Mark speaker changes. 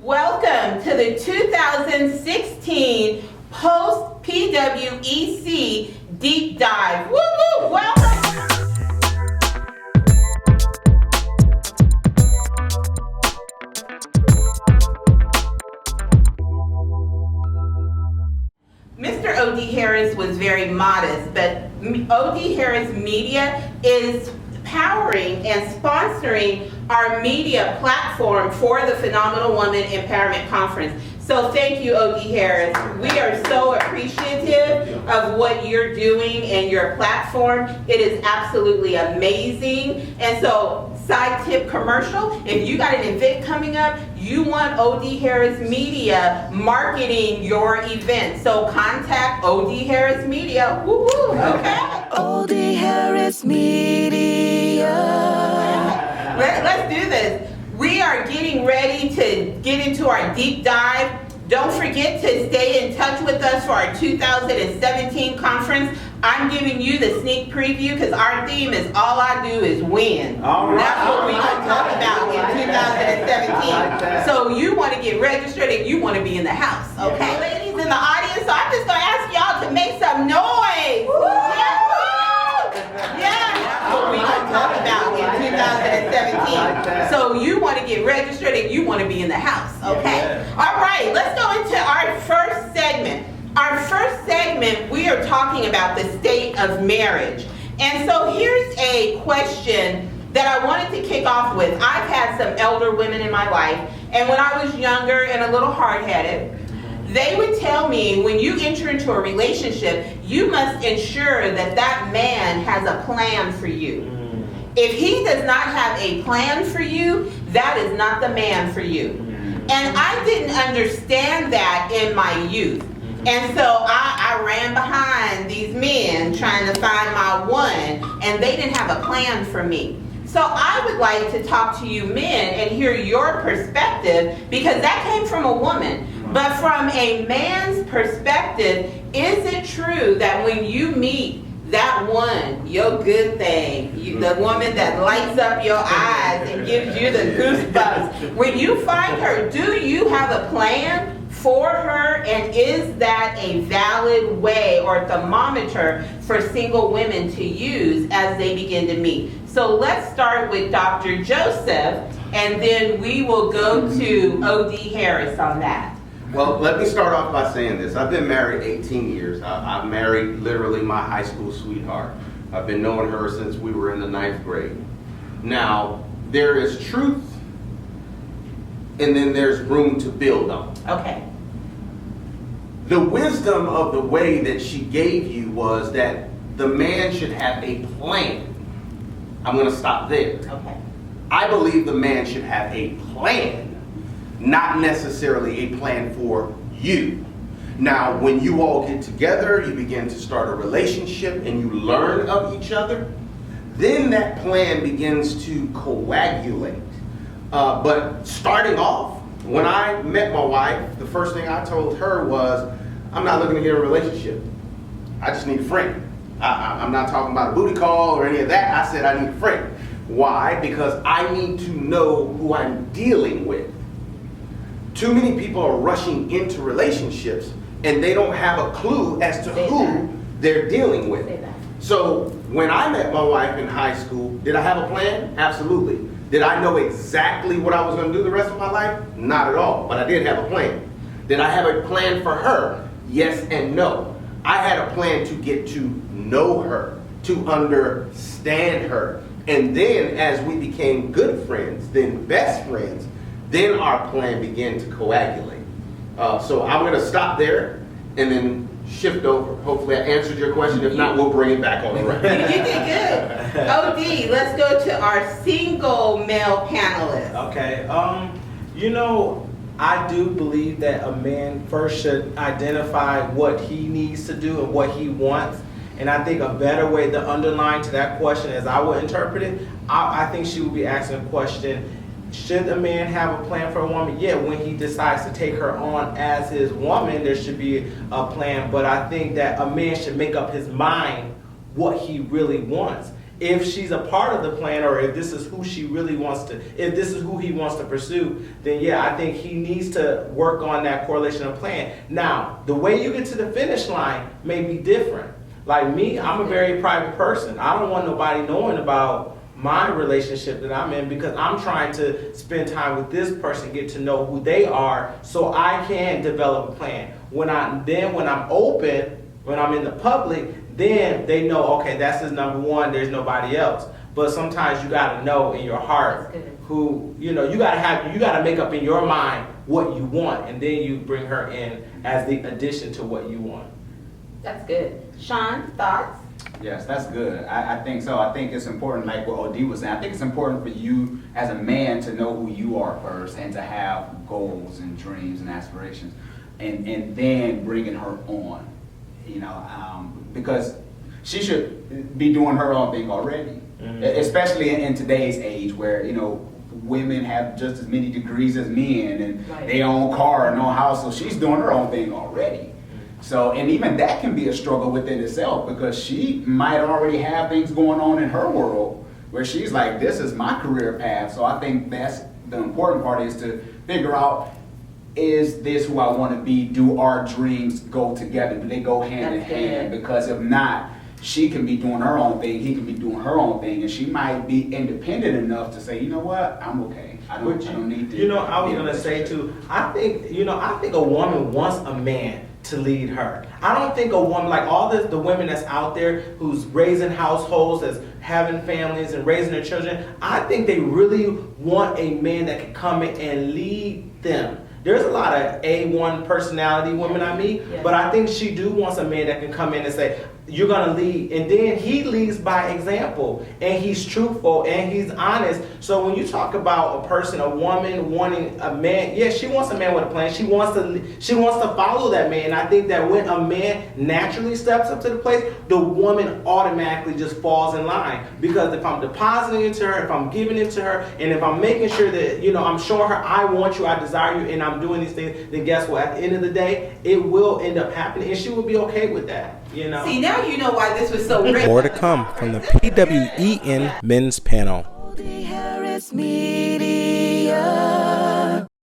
Speaker 1: Welcome to the 2016 Post PWEC Deep Dive. Woo woo! Welcome! Mr. O.D. Harris was very modest, but O.D. Harris Media is powering and sponsoring our media platform for the Phenomenal Woman Empowerment Conference. So thank you, O.D. Harris. We are so appreciative of what you're doing and your platform. It is absolutely amazing. And so, side tip commercial, if you got an event coming up, you want O.D. Harris Media marketing your event. So contact O.D. Harris Media. Woo-hoo, okay?
Speaker 2: O.D. Harris Media.
Speaker 1: Let's do this. We are getting ready to get into our deep dive. Don't forget to stay in touch with us for our 2017 conference. I'm giving you the sneak preview because our theme is all I do is win.
Speaker 3: All right.
Speaker 1: That's what we're going to talk about in 2017. So you want to get registered and you want to be in the house, okay? Ladies in the audience, so I'm just going to ask y'all to make some noise. Yeah. That's what we're going to talk about in 2017. So you want to get registered and you want to be in the house, okay? All right, let's go into our first segment. Our first segment, we are talking about the state of marriage. And so here's a question that I wanted to kick off with. I've had some elder women in my life, and when I was younger and a little hard-headed, they would tell me, when you enter into a relationship, you must ensure that that man has a plan for you. If he does not have a plan for you, that is not the man for you. And I didn't understand that in my youth. And so I ran behind these men trying to find my one, and they didn't have a plan for me. So I would like to talk to you men and hear your perspective, because that came from a woman. But from a man's perspective, is it true that when you meet that one, your good thing, the woman that lights up your eyes and gives you the goosebumps, when you find her, do you have a plan for her, and is that a valid way or thermometer for single women to use as they begin to meet? So let's start with Dr. Joseph, and then we will go to O.D. Harris on that.
Speaker 3: Well, let me start off by saying this. I've been married 18 years. I've married literally my high school sweetheart. I've been knowing her since we were in the 9th grade. Now, there is truth, and then there's room to build on.
Speaker 1: Okay.
Speaker 3: The wisdom of the way that she gave you was that the man should have a plan. I'm going to stop there.
Speaker 1: Okay.
Speaker 3: I believe the man should have a plan, not necessarily a plan for you. Now, when you all get together, you begin to start a relationship and you learn of each other, then that plan begins to coagulate. But starting off, when I met my wife, the first thing I told her was, I'm not looking to get a relationship. I just need a friend. I'm not talking about a booty call or any of that. I said I need a friend. Why? Because I need to know who I'm dealing with. Too many people are rushing into relationships and they don't have a clue as to who they're dealing with. So when I met my wife in high school, did I have a plan? Absolutely. Did I know exactly what I was going to do the rest of my life? Not at all, but I did have a plan. Did I have a plan for her? Yes and no. I had a plan to get to know her, to understand her. And then as we became good friends, then best friends, then our plan began to coagulate. So I'm going to stop there and then shift over. Hopefully I answered your question. If not, we'll bring it back on the right.
Speaker 1: You did good. O.D., let's go to our single male panelist.
Speaker 4: Okay. I do believe that a man first should identify what he needs to do and what he wants. And I think a better way, the underline to that question, as I would interpret it, I think she would be asking a question, should a man have a plan for a woman? Yeah, when he decides to take her on as his woman, there should be a plan. But I think that a man should make up his mind what he really wants. if she's a part of the plan, or if this is who she really wants to, if this is who he wants to pursue, then yeah, I think he needs to work on that correlation of plan. Now, the way you get to the finish line may be different. Like me, I'm a very private person. I don't want nobody knowing about my relationship that I'm in, because I'm trying to spend time with this person, get to know who they are, so I can develop a plan. When I'm open, when I'm in the public, then they know, okay, that's his number one, there's nobody else. But sometimes you gotta know in your heart who, you gotta make up in your mind what you want, and then you bring her in as the addition to what you want.
Speaker 1: That's good. Sean, thoughts?
Speaker 5: Yes, that's good. I think so. I think it's important, like what OD was saying, I think it's important for you as a man to know who you are first, and to have goals and dreams and aspirations, and then bringing her on, because she should be doing her own thing already, especially in today's age where, women have just as many degrees as men, and they own car and own house, so she's doing her own thing already. So, and even that can be a struggle within itself, because she might already have things going on in her world where she's like, this is my career path. So I think that's the important part, is to figure out, is this who I want to be? Do our dreams go together? Do they go hand in hand? Because if not, she can be doing her own thing, he can be doing her own thing, and she might be independent enough to say, you know what, I'm okay. I don't need to.
Speaker 4: I was gonna say too, I think a woman wants a man to lead her. I don't think a woman, like all the women that's out there who's raising households, that's having families and raising their children, I think they really want a man that can come in and lead them. There's a lot of A1 personality women I meet, but I think she wants a man that can come in and say, you're gonna lead, and then he leads by example, and he's truthful and he's honest. So when you talk about a woman wanting a man, yeah, she wants a man with a plan. She wants to follow that man. And I think that when a man naturally steps up to the place, the woman automatically just falls in line, because if I'm depositing it to her, if I'm giving it to her, and if I'm making sure that I'm showing her I want you, I desire you, and I'm doing these things, then guess what? At the end of the day, it will end up happening, and she will be okay with that.
Speaker 1: See, now you know why this was so great.
Speaker 6: More to come from the PWEN men's panel.
Speaker 2: Harris Media.